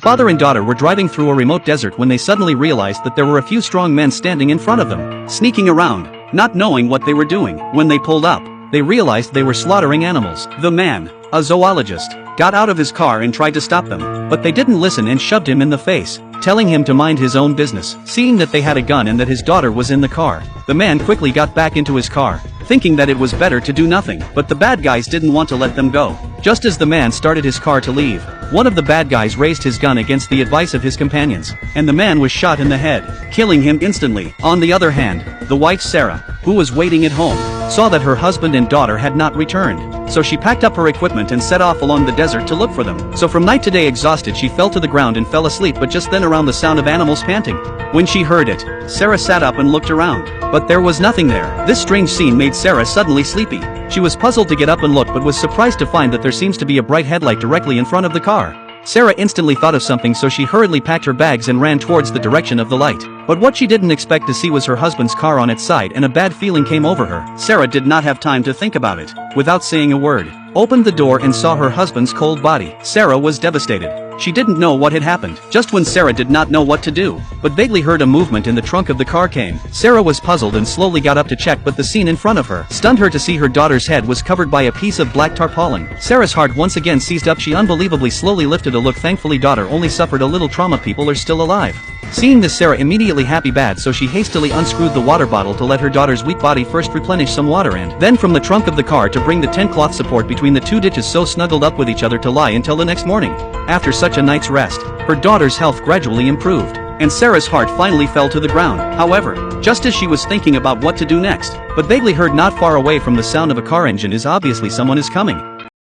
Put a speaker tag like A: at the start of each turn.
A: Father and daughter were driving through a remote desert when they suddenly realized that there were a few strong men standing in front of them, sneaking around, not knowing what they were doing. When they pulled up, they realized they were slaughtering animals. The man, a zoologist, got out of his car and tried to stop them, but they didn't listen and shoved him in the face, telling him to mind his own business. Seeing that they had a gun and that his daughter was in the car, the man quickly got back into his car, thinking that it was better to do nothing. But the bad guys didn't want to let them go. Just as the man started his car to leave, one of the bad guys raised his gun against the advice of his companions, and the man was shot in the head, killing him instantly. On the other hand, the wife Sarah, who was waiting at home, saw that her husband and daughter had not returned, so she packed up her equipment and set off along the desert to look for them. So from night to day exhausted, she fell to the ground and fell asleep, but just then around the sound of animals panting. When she heard it, Sarah sat up and looked around, but there was nothing there. This strange scene made Sarah suddenly sleepy. She was puzzled to get up and look, but was surprised to find that there seems to be a bright headlight directly in front of the car. Sarah instantly thought of something, so she hurriedly packed her bags and ran towards the direction of the light. But what she didn't expect to see was her husband's car on its side, and a bad feeling came over her. Sarah did not have time to think about it. Without saying a word, opened the door and saw her husband's cold body. Sarah was devastated. She didn't know what had happened. Just when Sarah did not know what to do, but vaguely heard a movement in the trunk of the car came. Sarah was puzzled and slowly got up to check, but the scene in front of her stunned her to see her daughter's head was covered by a piece of black tarpaulin. Sarah's heart once again seized up. She unbelievably slowly lifted a look. Thankfully daughter only suffered a little trauma. People are still alive. Seeing this, Sarah immediately happy bad, so she hastily unscrewed the water bottle to let her daughter's weak body first replenish some water, and then from the trunk of the car to bring the tent cloth support between the two ditches, so snuggled up with each other to lie until the next morning. After such a night's rest, her daughter's health gradually improved, and Sarah's heart finally fell to the ground. However, just as she was thinking about what to do next, but vaguely heard not far away from the sound of a car engine is obviously someone is coming.